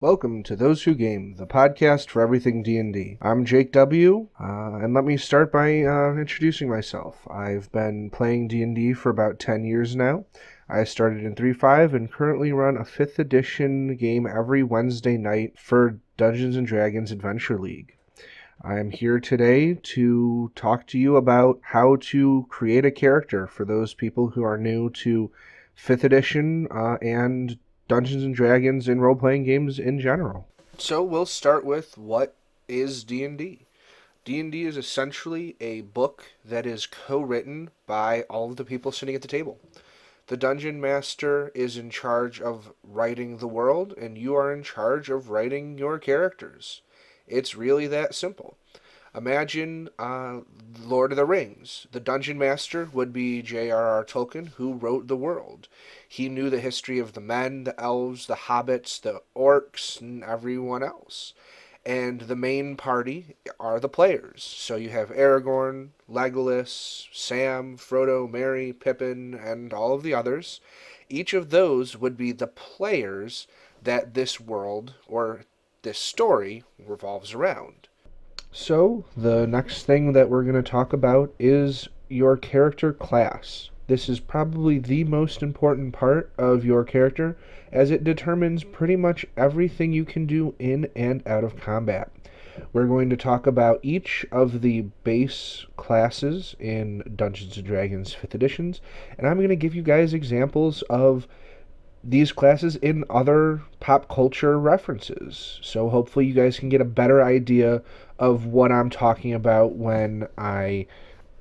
Welcome to Those Who Game, the podcast for everything D&D. I'm Jake W., and let me start by introducing myself. I've been playing D&D for about 10 years now. I started in 3.5 and currently run a 5th edition game every Wednesday night for Dungeons & Dragons Adventure League. I'm here today to talk to you about how to create a character for those people who are new to 5th edition and Dungeons and Dragons and role-playing games in general. So we'll start with what is D&D. D&D is essentially a book that is co-written by all of the people sitting at the table. The Dungeon Master is in charge of writing the world, and you are in charge of writing your characters. It's really that simple. Imagine Lord of the Rings. The Dungeon Master would be J.R.R. Tolkien, who wrote the world. He knew the history of the men, the elves, the hobbits, the orcs, and everyone else. And the main party are the players. So you have Aragorn, Legolas, Sam, Frodo, Merry, Pippin, and all of the others. Each of those would be the players that this world or this story revolves around. So, the next thing that we're going to talk about is your character class. This is probably the most important part of your character, as it determines pretty much everything you can do in and out of combat. We're going to talk about each of the base classes in Dungeons & Dragons 5th editions, and I'm going to give you guys examples of these classes in other pop culture references. So hopefully you guys can get a better idea of what I'm talking about when I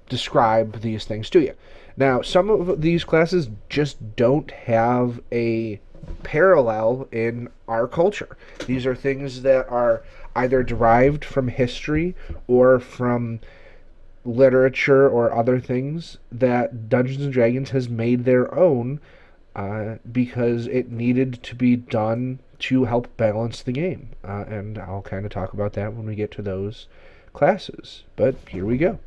describe these things to you. Now, some of these classes just don't have a parallel in our culture. These are things that are either derived from history or from literature or other things that Dungeons & Dragons has made their own because it needed to be done to help balance the game. And I'll kind of talk about that when we get to those classes. But here we go.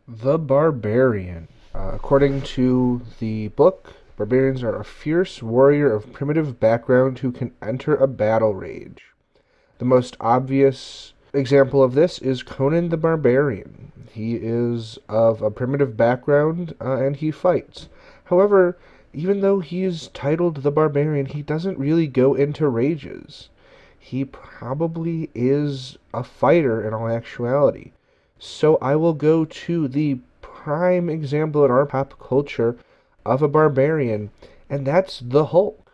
The Barbarian. According to the book, barbarians are a fierce warrior of primitive background who can enter a battle rage. The most obvious example of this is Conan the Barbarian. He is of a primitive background and he fights. However, even though he is titled the Barbarian, he doesn't really go into rages. He probably is a fighter in all actuality. So I will go to the prime example in our pop culture of a barbarian, and that's the Hulk.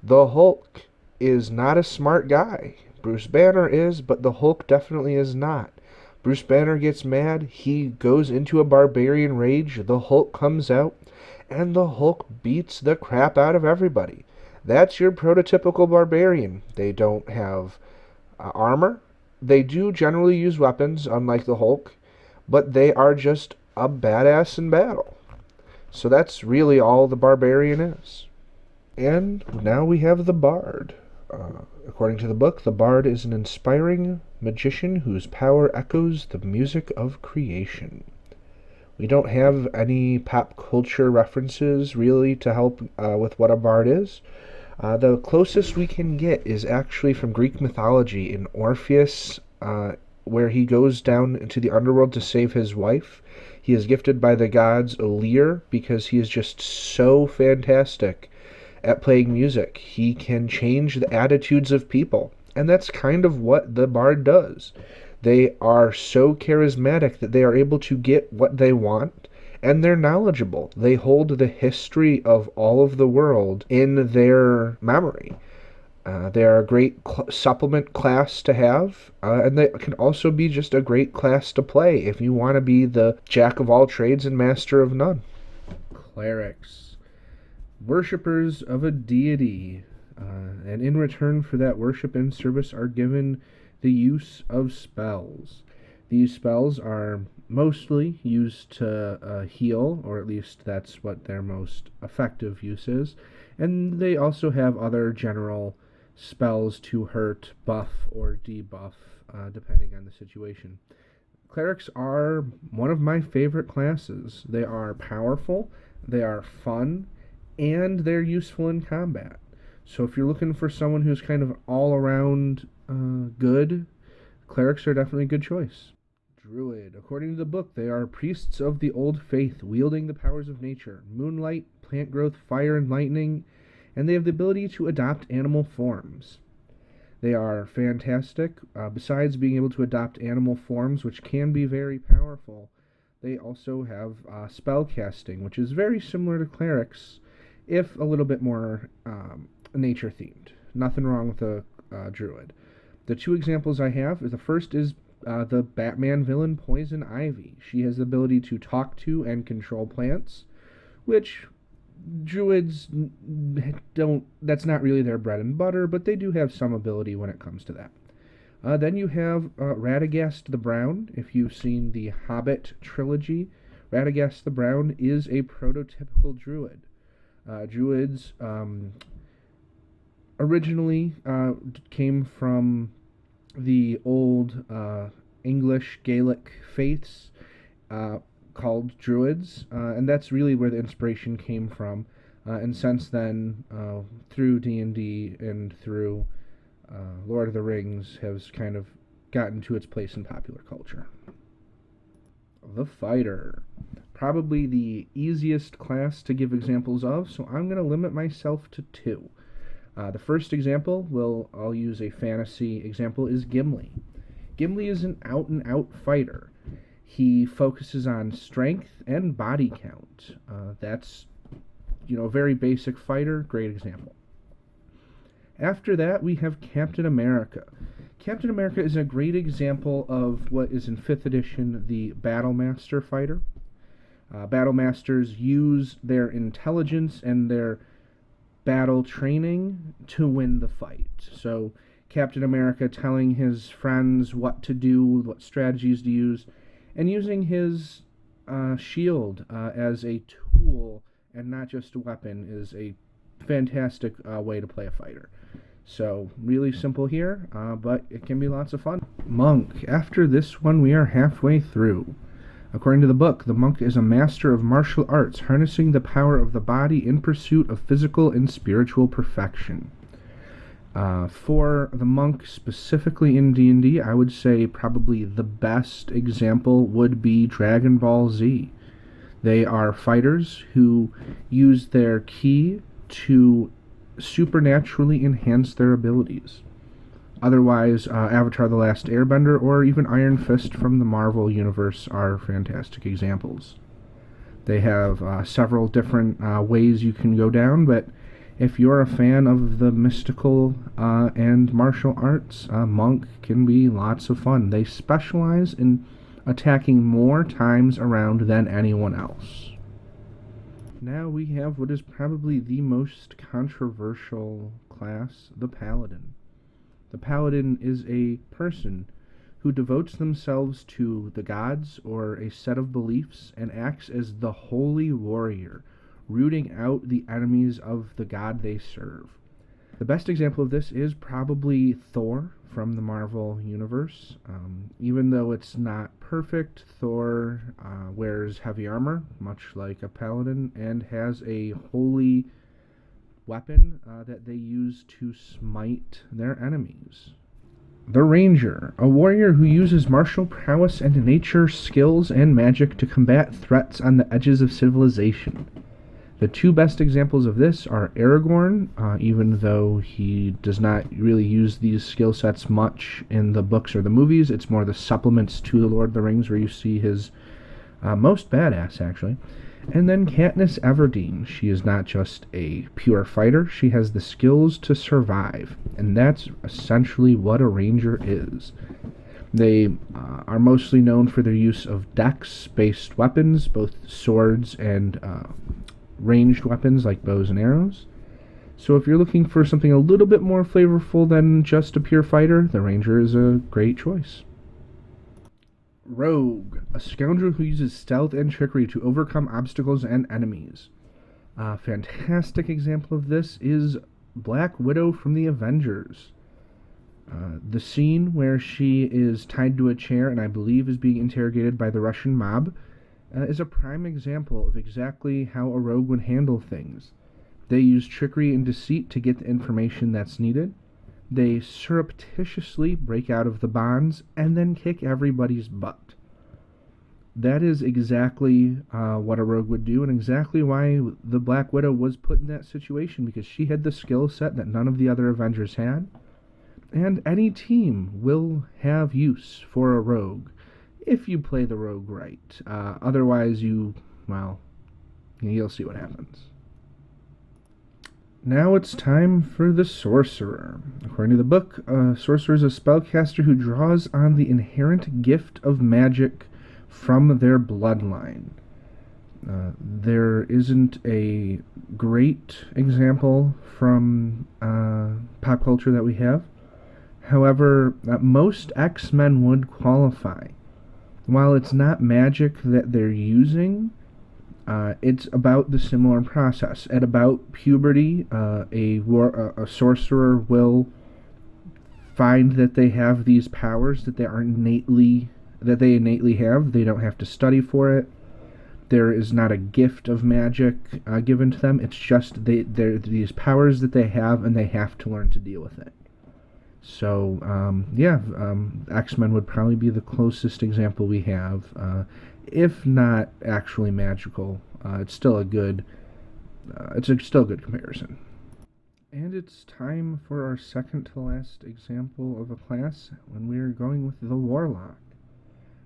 The Hulk is not a smart guy. Bruce Banner is, but the Hulk definitely is not. Bruce Banner gets mad, he goes into a barbarian rage, the Hulk comes out, and the Hulk beats the crap out of everybody. That's your prototypical barbarian. They don't have armor. They do generally use weapons, unlike the Hulk, but they are just a badass in battle. So that's really all the barbarian is. And now we have the Bard. According to the book, the Bard is an inspiring magician whose power echoes the music of creation. We don't have any pop culture references really to help with what a bard is. The closest we can get is actually from Greek mythology in Orpheus, where he goes down into the underworld to save his wife. He is gifted by the gods a lyre because he is just so fantastic at playing music. He can change the attitudes of people, and that's kind of what the bard does. They are so charismatic that they are able to get what they want, and they're knowledgeable. They hold the history of all of the world in their memory. They are a great supplement class to have, and they can also be just a great class to play if you want to be the jack of all trades and master of none. Clerics. Worshippers of a deity, and in return for that worship and service are given the use of spells. These spells are mostly used to heal, or at least that's what their most effective use is, and they also have other general spells to hurt, buff, or debuff, depending on the situation. Clerics are one of my favorite classes. They are powerful, they are fun, and they're useful in combat. So if you're looking for someone who's kind of all around good, clerics are definitely a good choice. Druid. According to the book, they are priests of the old faith, wielding the powers of nature, moonlight, plant growth, fire, and lightning, and they have the ability to adopt animal forms. They are fantastic. Besides being able to adopt animal forms, which can be very powerful, they also have spell casting, which is very similar to clerics, if a little bit more nature themed. Nothing wrong with a druid. The two examples I have, the first is the Batman villain Poison Ivy. She has the ability to talk to and control plants, which druids don't, that's not really their bread and butter, but they do have some ability when it comes to that. Then you have Radagast the Brown. If you've seen the Hobbit trilogy, Radagast the Brown is a prototypical druid. Druids originally came from the old English Gaelic faiths called druids, and that's really where the inspiration came from. And since then, through D&D and through Lord of the Rings, has kind of gotten to its place in popular culture. The Fighter. Probably the easiest class to give examples of, so I'm going to limit myself to two. The first example, I'll use a fantasy example, is Gimli. Gimli is an out-and-out fighter. He focuses on strength and body count. That's, a very basic fighter, great example. After that, we have Captain America. Captain America is a great example of what is in 5th edition the Battlemaster fighter. Battlemasters use their intelligence and their battle training to win the fight. So Captain America telling his friends what to do, what strategies to use, and using his shield as a tool and not just a weapon is a fantastic way to play a fighter. So really simple here, but it can be lots of fun. Monk. After this one, we are halfway through. According to the book, the monk is a master of martial arts, harnessing the power of the body in pursuit of physical and spiritual perfection. For the monk specifically in D&D, I would say probably the best example would be Dragon Ball Z. They are fighters who use their ki to supernaturally enhance their abilities. Otherwise, Avatar The Last Airbender or even Iron Fist from the Marvel Universe are fantastic examples. They have several different ways you can go down, but if you're a fan of the mystical and martial arts, Monk can be lots of fun. They specialize in attacking more times around than anyone else. Now we have what is probably the most controversial class, the Paladin. The Paladin is a person who devotes themselves to the gods or a set of beliefs and acts as the holy warrior, rooting out the enemies of the god they serve. The best example of this is probably Thor from the Marvel Universe. Even though it's not perfect, Thor wears heavy armor, much like a paladin, and has a holy weapon that they use to smite their enemies. The Ranger, a warrior who uses martial prowess and nature skills and magic to combat threats on the edges of civilization. The two best examples of this are Aragorn, even though he does not really use these skill sets much in the books or the movies. It's more the supplements to The Lord of the Rings where you see his most badass, actually. And then Katniss Everdeen. She is not just a pure fighter, she has the skills to survive. And that's essentially what a ranger is. They are mostly known for their use of dex-based weapons, both swords and ranged weapons like bows and arrows. So if you're looking for something a little bit more flavorful than just a pure fighter, the Ranger is a great choice. Rogue, a scoundrel who uses stealth and trickery to overcome obstacles and enemies. A fantastic example of this is Black Widow from the Avengers. The scene where she is tied to a chair and I believe is being interrogated by the Russian mob is a prime example of exactly how a rogue would handle things. They use trickery and deceit to get the information that's needed. They surreptitiously break out of the bonds and then kick everybody's butt. That is exactly what a rogue would do, and exactly why the Black Widow was put in that situation, because she had the skill set that none of the other Avengers had. And any team will have use for a rogue if you play the rogue right. Otherwise, you'll see what happens. Now it's time for the Sorcerer. According to the book, a Sorcerer is a spellcaster who draws on the inherent gift of magic from their bloodline. There isn't a great example from pop culture that we have. However, most X-Men would qualify. While it's not magic that they're using, it's about the similar process. At about puberty, a sorcerer will find that they have these powers that they innately have. They don't have to study for it. There is not a gift of magic given to them. It's just they're these powers that they have, and they have to learn to deal with it. So, X-Men would probably be the closest example we have. If not actually magical, it's still a good comparison. And it's time for our second to last example of a class, when we are going with the Warlock.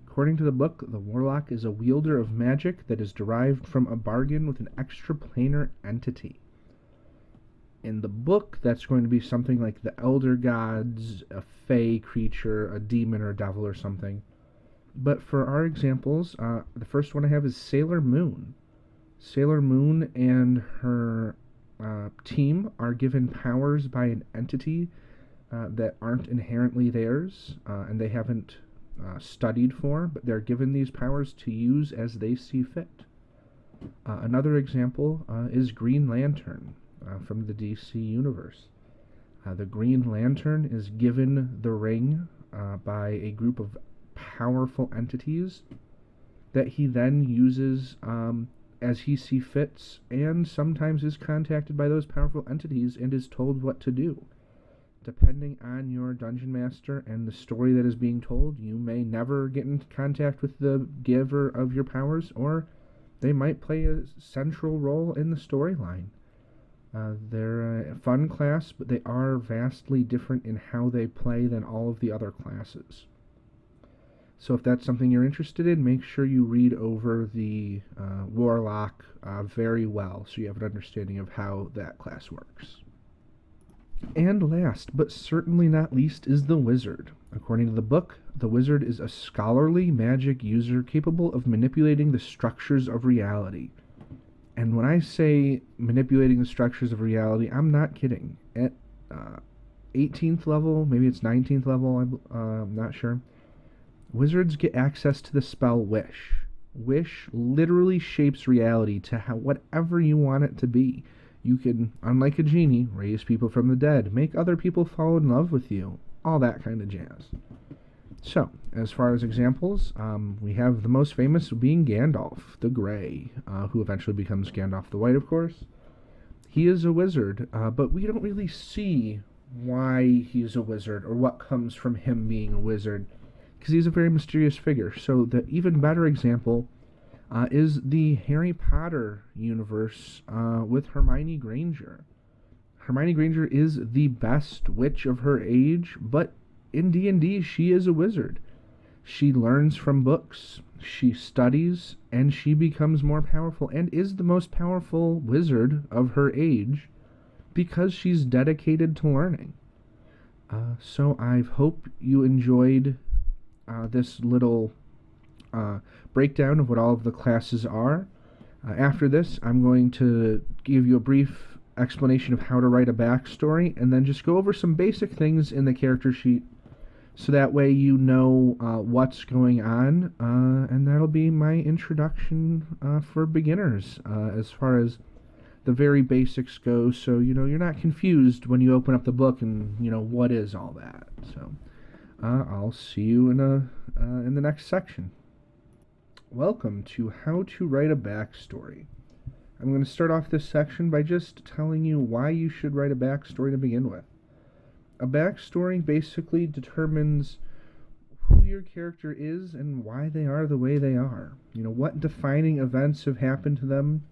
According to the book, the Warlock is a wielder of magic that is derived from a bargain with an extraplanar entity. In the book, that's going to be something like the Elder Gods, a fey creature, a demon or devil or something. But for our examples, the first one I have is Sailor Moon. Sailor Moon and her team are given powers by an entity that aren't inherently theirs, and they haven't studied for, but they're given these powers to use as they see fit. Another example is Green Lantern from the DC universe. The Green Lantern is given the ring by a group of powerful entities that he then uses as he sees fits, and sometimes is contacted by those powerful entities and is told what to do. Depending on your dungeon master and the story that is being told, you may never get in contact with the giver of your powers, or they might play a central role in the storyline. They're a fun class, but they are vastly different in how they play than all of the other classes. So if that's something you're interested in, make sure you read over the Warlock very well, so you have an understanding of how that class works. And last, but certainly not least, is the Wizard. According to the book, the Wizard is a scholarly magic user capable of manipulating the structures of reality. And when I say manipulating the structures of reality, I'm not kidding. At 18th level, maybe it's 19th level, I'm not sure, wizards get access to the spell Wish. Wish literally shapes reality to whatever you want it to be. You can, unlike a genie, raise people from the dead, make other people fall in love with you, all that kind of jazz. So, as far as examples, we have the most famous being Gandalf the Grey, who eventually becomes Gandalf the White, of course. He is a wizard, but we don't really see why he's a wizard or what comes from him being a wizard, because he's a very mysterious figure. So the even better example is the Harry Potter universe with Hermione Granger. Hermione Granger is the best witch of her age, but in D&D, she is a wizard. She learns from books, she studies, and she becomes more powerful, and is the most powerful wizard of her age because she's dedicated to learning. So I hope you enjoyed this little breakdown of what all of the classes are. After this, I'm going to give you a brief explanation of how to write a backstory, and then just go over some basic things in the character sheet, so that way you know what's going on, and that'll be my introduction for beginners as far as the very basics go, so you're not confused when you open up the book and what is all that. So I'll see you in the next section. Welcome to How to Write a Backstory. I'm going to start off this section by just telling you why you should write a backstory to begin with. A backstory basically determines who your character is and why they are the way they are. What defining events have happened to them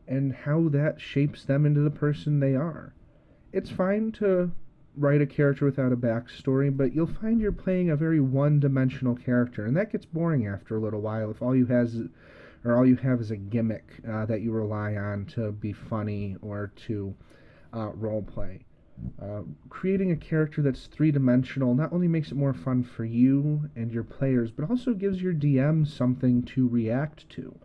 and how that shapes them into the person they are. It's fine to write a character without a backstory, but you'll find you're playing a very one-dimensional character, and that gets boring after a little while if all you have is a gimmick that you rely on to be funny or to role play. Creating a character that's three-dimensional not only makes it more fun for you and your players, but also gives your DM something to react to.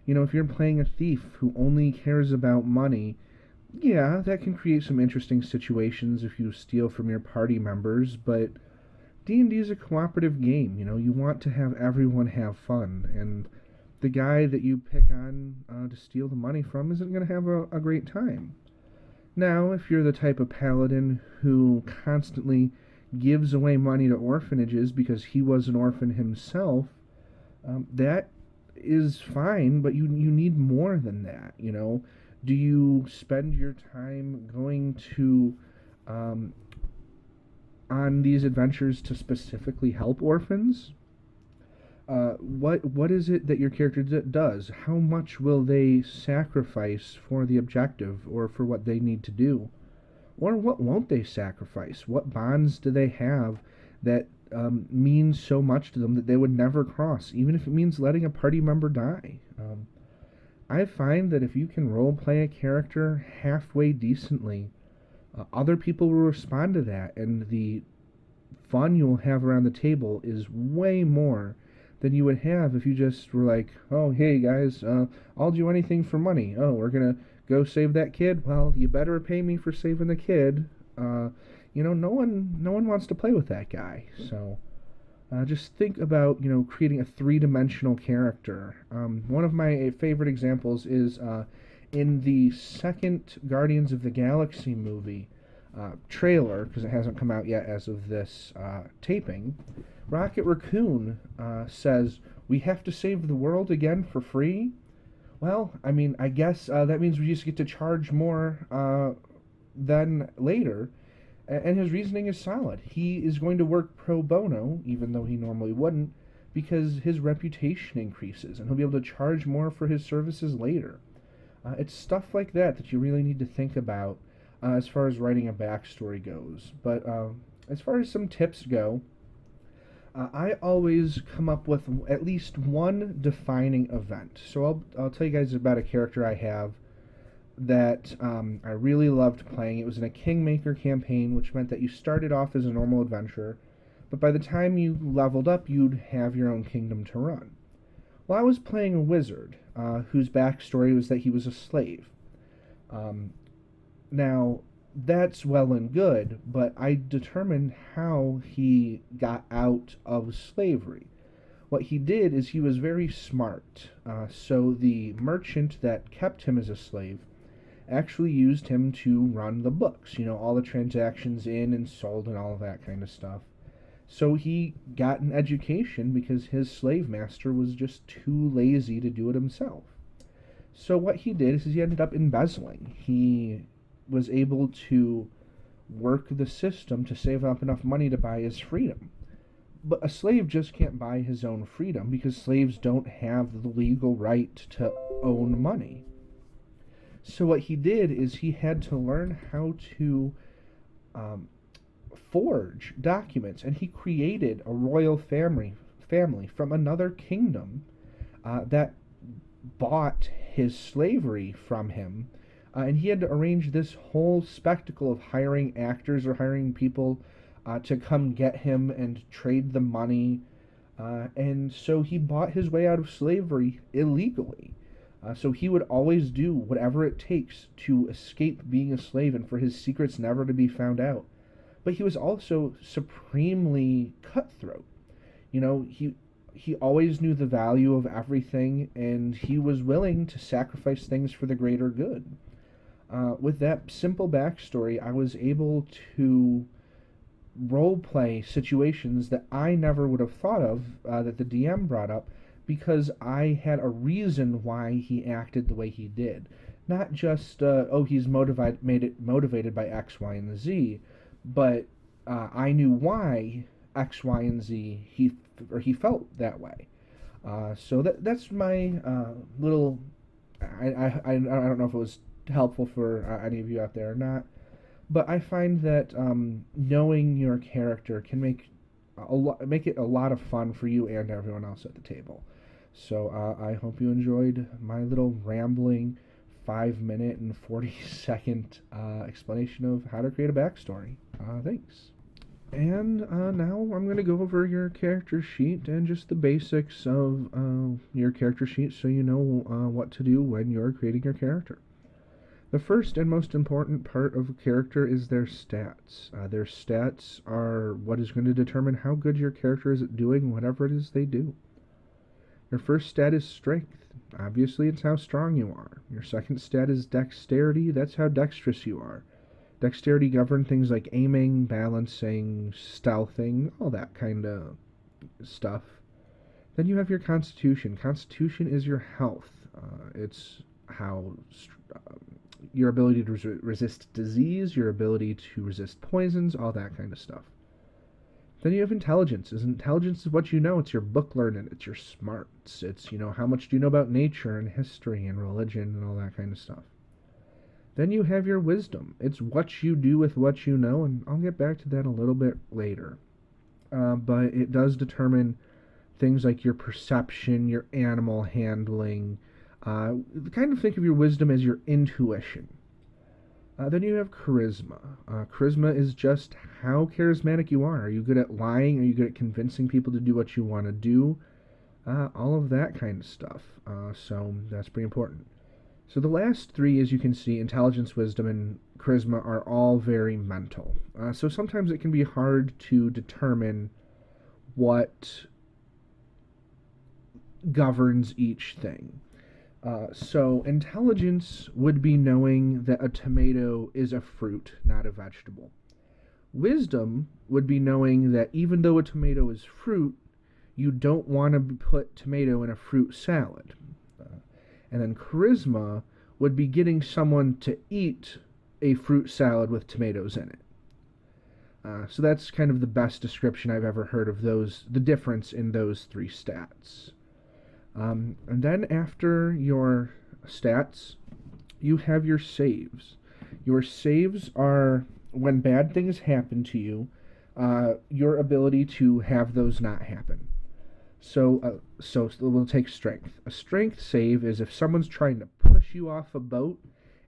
If you're playing a thief who only cares about money, yeah, that can create some interesting situations if you steal from your party members, but D&D is a cooperative game. You want to have everyone have fun, and the guy that you pick on to steal the money from isn't going to have a great time. Now, if you're the type of paladin who constantly gives away money to orphanages because he was an orphan himself, that is fine, but you need more than that. Do you spend your time going to on these adventures to specifically help orphans? What is it that your character does? How much will they sacrifice for the objective or for what they need to do? Or what won't they sacrifice? What bonds do they have that mean so much to them that they would never cross, even if it means letting a party member die? I find that if you can role play a character halfway decently, other people will respond to that, and the fun you'll have around the table is way more than you would have if you just were like, oh, hey guys, I'll do anything for money. Oh, we're gonna go save that kid? Well, you better pay me for saving the kid. No one wants to play with that guy. So just think about, creating a three-dimensional character. One of my favorite examples is in the second Guardians of the Galaxy movie trailer, because it hasn't come out yet as of this taping. Rocket Raccoon says, "We have to save the world again for free?" Well, I guess that means we just get to charge more than later. And his reasoning is solid. He is going to work pro bono, even though he normally wouldn't, because his reputation increases, and he'll be able to charge more for his services later. It's stuff like that you really need to think about as far as writing a backstory goes. But as far as some tips go, I always come up with at least one defining event. So I'll tell you guys about a character I have that I really loved playing. It was in a Kingmaker campaign, which meant that you started off as a normal adventurer, but by the time you leveled up, you'd have your own kingdom to run. Well, I was playing a wizard whose backstory was that he was a slave. Now, that's well and good, but I determined how he got out of slavery. What he did is he was very smart. So the merchant that kept him as a slave actually used him to run the books, all the transactions in and sold and all of that kind of stuff. So he got an education because his slave master was just too lazy to do it himself. So what he did is he ended up embezzling. He was able to work the system to save up enough money to buy his freedom. But a slave just can't buy his own freedom because slaves don't have the legal right to own money. So what he did is he had to learn how to forge documents, and he created a royal family from another kingdom that bought his slavery from him, and he had to arrange this whole spectacle of hiring actors or hiring people to come get him and trade the money, and so he bought his way out of slavery illegally. So he would always do whatever it takes to escape being a slave and for his secrets never to be found out. But he was also supremely cutthroat. He always knew the value of everything, and he was willing to sacrifice things for the greater good. With that simple backstory, I was able to roleplay situations that I never would have thought of, that the DM brought up, because I had a reason why he acted the way he did. Not just, he's motivated by X, Y, and Z, but I knew why X, Y, and Z he felt that way. So that's my little. I don't know if it was helpful for any of you out there or not, but I find that knowing your character can make it a lot of fun for you and everyone else at the table. So I hope you enjoyed my little rambling 5 minute and 40-second explanation of how to create a backstory. Thanks. And now I'm going to go over your character sheet and just the basics of your character sheet so you know what to do when you're creating your character. The first and most important part of a character is their stats. Their stats are what is going to determine how good your character is at doing whatever it is they do. Your first stat is strength. Obviously, it's how strong you are. Your second stat is dexterity. That's how dexterous you are. Dexterity governs things like aiming, balancing, stealthing, all that kind of stuff. Then you have your constitution. Constitution is your health. It's how your ability to resist disease, your ability to resist poisons, all that kind of stuff. Then you have intelligence. Intelligence is what you know. It's your book learning. It's your smarts. It's, how much do you know about nature and history and religion and all that kind of stuff. Then you have your wisdom. It's what you do with what you know, and I'll get back to that a little bit later. But it does determine things like your perception, your animal handling. Kind of think of your wisdom as your intuition. Then you have charisma. Charisma is just how charismatic you are. Are you good at lying? Are you good at convincing people to do what you want to do? All of that kind of stuff. So that's pretty important. So the last three, as you can see, intelligence, wisdom, and charisma are all very mental. So sometimes it can be hard to determine what governs each thing. So intelligence would be knowing that a tomato is a fruit, not a vegetable. Wisdom would be knowing that even though a tomato is fruit, you don't want to put tomato in a fruit salad. And then charisma would be getting someone to eat a fruit salad with tomatoes in it. So that's kind of the best description I've ever heard of the difference in those three stats. And then after your stats, you have your saves. Your saves are when bad things happen to you, your ability to have those not happen. So we'll take strength. A strength save is if someone's trying to push you off a boat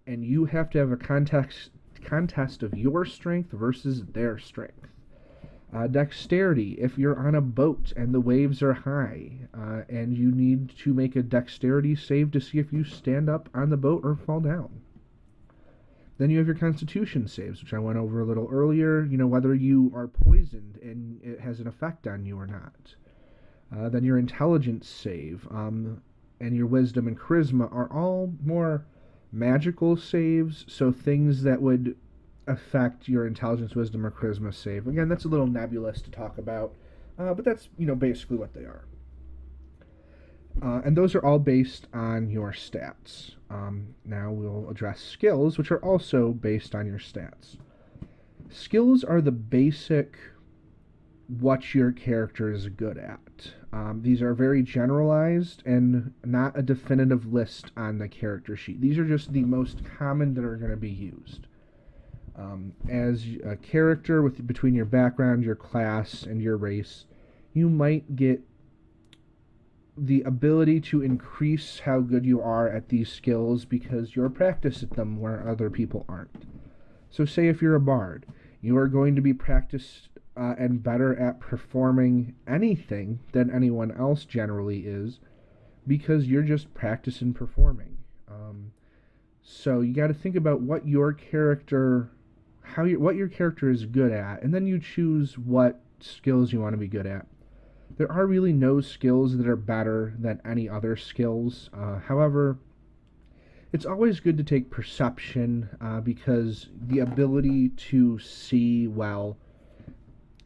and you have to have a contest of your strength versus their strength. Dexterity, if you're on a boat and the waves are high and you need to make a dexterity save to see if you stand up on the boat or fall down. Then you have your constitution saves, which I went over a little earlier, whether you are poisoned and it has an effect on you or not. Then your intelligence save and your wisdom and charisma are all more magical saves, so things that would affect your intelligence, wisdom, or charisma save. Again, that's a little nebulous to talk about, but that's basically what they are. And those are all based on your stats. Now we'll address skills, which are also based on your stats. Skills are the basic what your character is good at. These are very generalized and not a definitive list on the character sheet. These are just the most common that are going to be used. As a character between your background, your class, and your race, you might get the ability to increase how good you are at these skills because you're practiced at them where other people aren't. So say if you're a bard, you are going to be practiced and better at performing anything than anyone else generally is because you're just practicing performing. So you got to think about what your character is good at, and then you choose what skills you want to be good at. There are really no skills that are better than any other skills. However, it's always good to take perception because the ability to see well,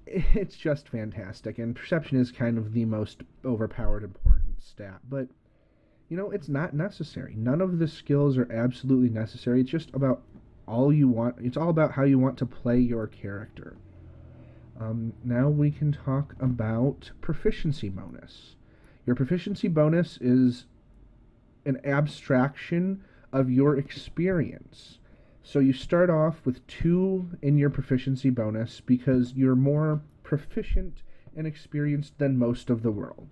it's just fantastic, and perception is kind of the most overpowered important stat, but it's not necessary. None of the skills are absolutely necessary. It's just about all you want. It's all about how you want to play your character. Now we can talk about proficiency bonus. Your proficiency bonus is an abstraction of your experience. So you start off with 2 in your proficiency bonus because you're more proficient and experienced than most of the world.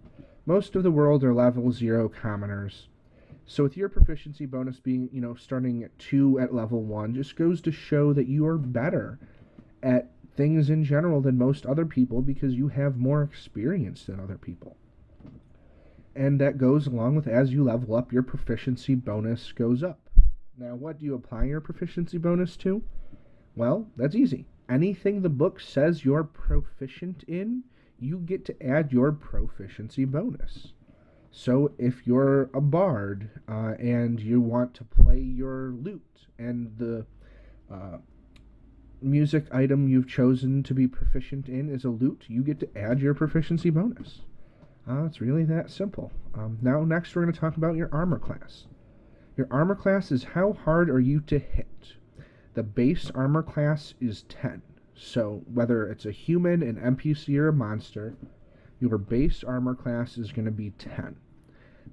Most of the world are level 0 commoners. So with your proficiency bonus being, starting at 2 at level 1, just goes to show that you are better at things in general than most other people because you have more experience than other people. And that goes along with, as you level up, your proficiency bonus goes up. Now, what do you apply your proficiency bonus to? Well, that's easy. Anything the book says you're proficient in, you get to add your proficiency bonus. So if you're a bard and you want to play your lute, and the music item you've chosen to be proficient in is a lute, you get to add your proficiency bonus. It's really that simple. Now, next we're going to talk about your armor class. Your armor class is how hard are you to hit. The base armor class is 10. So whether it's a human, an NPC, or a monster, your base armor class is going to be 10.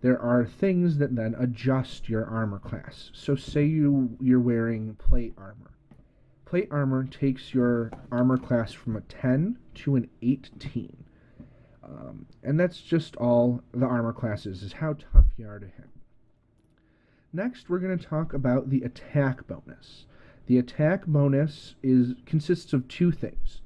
There are things that then adjust your armor class. So say you're wearing plate armor. Plate armor takes your armor class from a 10 to an 18. And that's just all the armor classes, is how tough you are to hit. Next, we're going to talk about the attack bonus. The attack bonus consists of 2 things.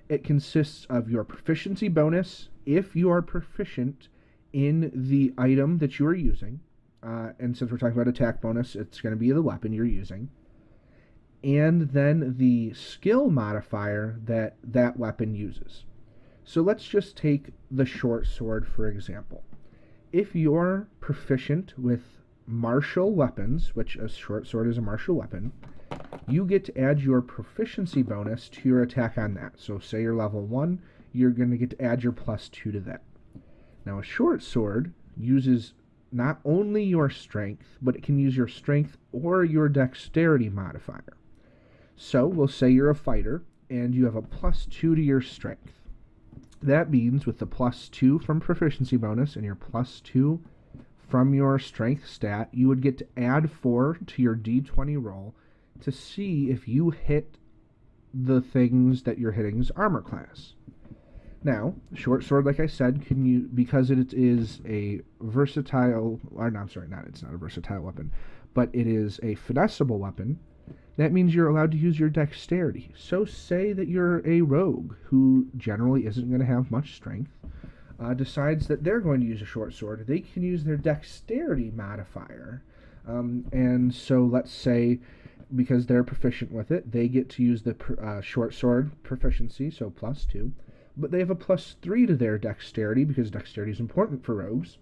It consists of your proficiency bonus if you are proficient in the item that you are using. And since we're talking about attack bonus, it's going to be the weapon you're using. And then the skill modifier that weapon uses. So let's just take the short sword, for example. If you're proficient with martial weapons, which a short sword is a martial weapon, you get to add your proficiency bonus to your attack on that. So say you're level 1, you're going to get to add your +2 to that. Now a short sword uses not only your strength, but it can use your strength or your dexterity modifier. So we'll say you're a fighter and you have a +2 to your strength. That means with the +2 from proficiency bonus and your +2 from your strength stat, you would get to add 4 to your d20 roll to see if you hit the things that you're hitting's armor class. Now, short sword, like I said, because it is a versatile, or no, I'm sorry, it's not a versatile weapon, but it is a finessable weapon. That means you're allowed to use your dexterity. So say that you're a rogue who generally isn't going to have much strength, decides that they're going to use a short sword. They can use their dexterity modifier. And so let's say, because they're proficient with it, they get to use the short sword proficiency, so +2. But they have a +3 to their dexterity, because dexterity is important for rogues.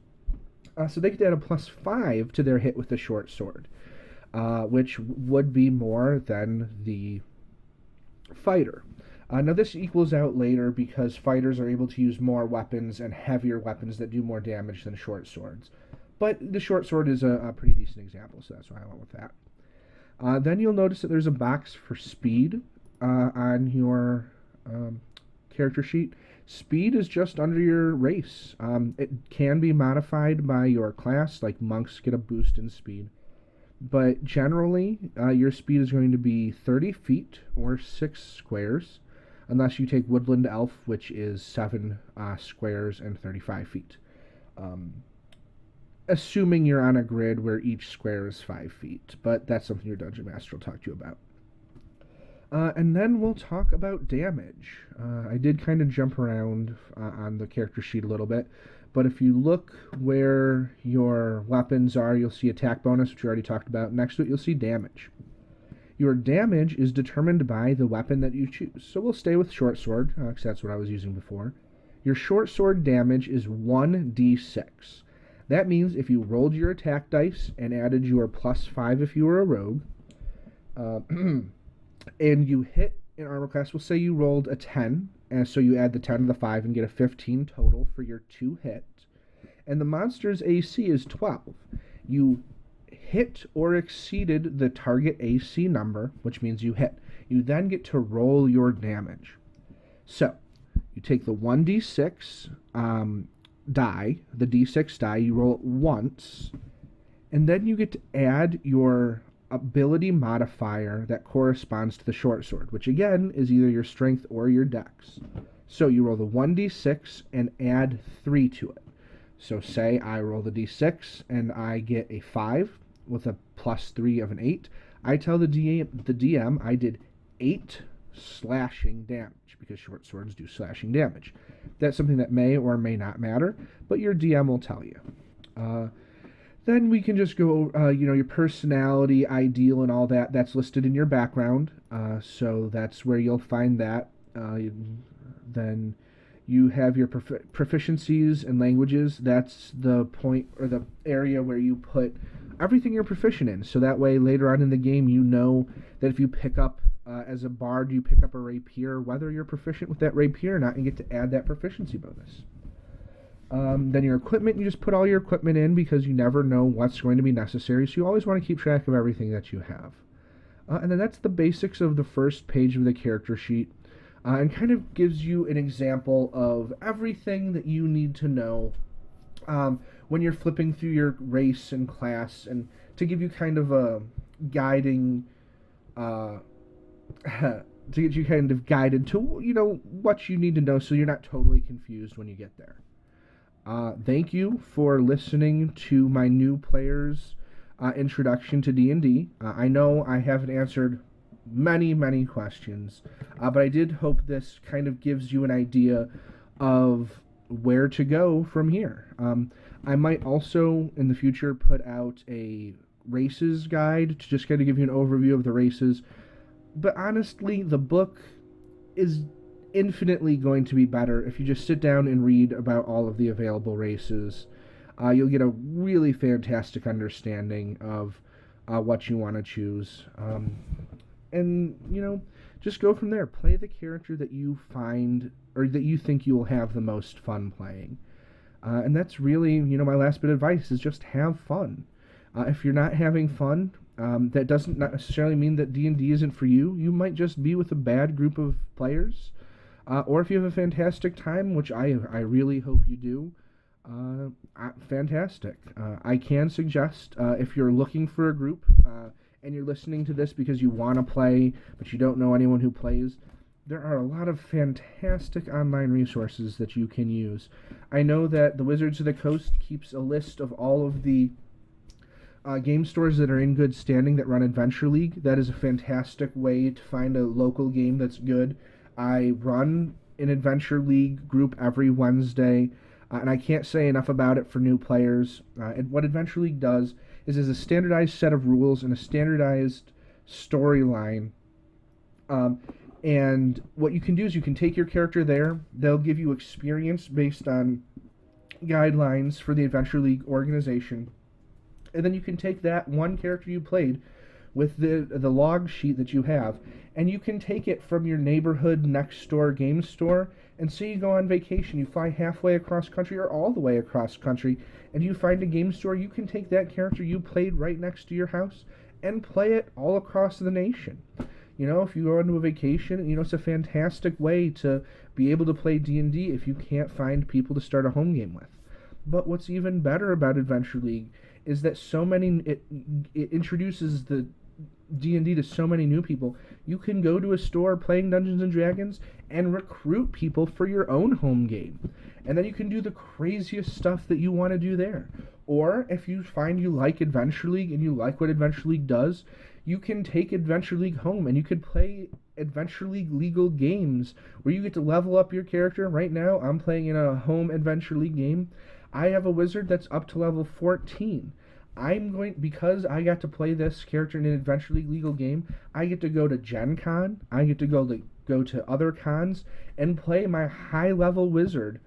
So they get to add a +5 to their hit with the short sword, which would be more than the fighter. Now this equals out later because fighters are able to use more weapons and heavier weapons that do more damage than short swords. But the short sword is a pretty decent example, so that's why I went with that. Then you'll notice that there's a box for speed on your character sheet. Speed is just under your race. It can be modified by your class, like monks get a boost in speed. But generally, your speed is going to be 30 feet or 6 squares, unless you take Woodland Elf, which is 7 squares and 35 feet. Assuming you're on a grid where each square is 5 feet, but that's something your Dungeon Master will talk to you about. And then we'll talk about damage. I did kind of jump around on the character sheet a little bit, but if you look where your weapons are, you'll see attack bonus, which we already talked about. Next to it, you'll see damage. Your damage is determined by the weapon that you choose. So we'll stay with short sword, because that's what I was using before. Your short sword damage is 1d6. That means if you rolled your attack dice and added your +5 if you were a rogue, and you hit an armor class, we'll say you rolled a 10, and so you add the 10 to the 5 and get a 15 total for your 2 hits. and the monster's AC is 12. You hit or exceeded the target AC number, which means you hit. You then get to roll your damage. So, you take the 1d6 die, the d6 die, you roll it once, and then you get to add your ability modifier that corresponds to the short sword, which again is either your strength or your dex. So you roll the 1d6 and add 3 to it. So say I roll the d6 and I get a 5 with a plus 3 of an 8. I tell the DM I did 8 slashing damage, because short swords do slashing damage. That's something that may or may not matter, but your DM will tell you. Then we can just go, your personality, ideal, and all that. That's listed in your background, so that's where you'll find that. Then you have your proficiencies and languages. That's the point or the area where you put everything you're proficient in. So that way, later on in the game, you know that if you pick up, as a bard, you pick up a rapier, whether you're proficient with that rapier or not, and get to add that proficiency bonus. Then your equipment, you just put all your equipment in because you never know what's going to be necessary, so you always want to keep track of everything that you have. And then that's the basics of the first page of the character sheet, and kind of gives you an example of everything that you need to know when you're flipping through your race and class, and to give you kind of a guiding, to get you kind of guided to, what you need to know so you're not totally confused when you get there. Thank you for listening to my new player's introduction to D&D. I know I haven't answered many questions, but I did hope this kind of gives you an idea of where to go from here. I might also, in the future, put out a races guide to just kind of give you an overview of the races. But honestly, the book is infinitely going to be better if you just sit down and read about all of the available races. You'll get a really fantastic understanding of what you want to choose. And, just go from there. Play the character that you find, or that you think you will have the most fun playing. And that's really, my last bit of advice is just have fun. If you're not having fun, that doesn't necessarily mean that D&D isn't for you. You might just be with a bad group of players. Or if you have a fantastic time, which I really hope you do, fantastic. I can suggest, if you're looking for a group, and you're listening to this because you want to play, but you don't know anyone who plays, there are a lot of fantastic online resources that you can use. I know that the Wizards of the Coast keeps a list of all of the game stores that are in good standing that run Adventure League. That is a fantastic way to find a local game that's good. I run an Adventure League group every Wednesday, and I can't say enough about it for new players. And what Adventure League does is a standardized set of rules and a standardized storyline. And what you can do is you can take your character there. They'll give you experience based on guidelines for the Adventure League organization. And then you can take that one character you played with the log sheet that you have, and you can take it from your neighborhood next door game store, and say you go on vacation, you fly halfway across country or all the way across country, and you find a game store, you can take that character you played right next to your house and play it all across the nation. If you go into a vacation, it's a fantastic way to be able to play D&D if you can't find people to start a home game with. But what's even better about Adventure League is that it introduces the D&D to so many new people. You can go to a store playing Dungeons & Dragons and recruit people for your own home game. And then you can do the craziest stuff that you want to do there. Or if you find you like Adventure League and you like what Adventure League does, you can take Adventure League home and you could play Adventure League legal games where you get to level up your character. Right now, I'm playing in a home Adventure League game. I have a wizard that's up to level 14. Because I got to play this character in an Adventure League legal game, I get to go to Gen Con, I get to go to other cons, and play my high-level wizard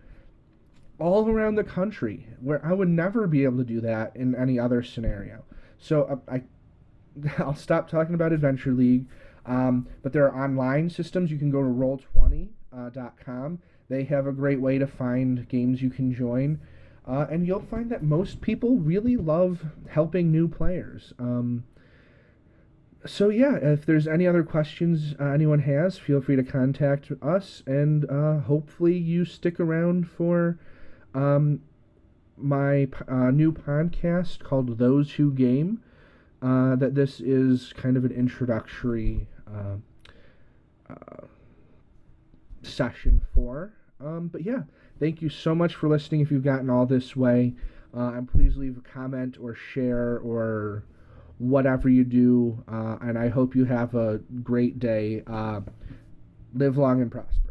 all around the country, where I would never be able to do that in any other scenario. So I'll stop talking about Adventure League, but there are online systems. You can go to Roll20.com. They have a great way to find games you can join. And you'll find that most people really love helping new players. So yeah, if there's any other questions anyone has, feel free to contact us, and hopefully you stick around for my new podcast called Those Who Game. That this is kind of an introductory session for. But yeah, thank you so much for listening. If you've gotten all this way, and please leave a comment or share or whatever you do. And I hope you have a great day. Live long and prosper.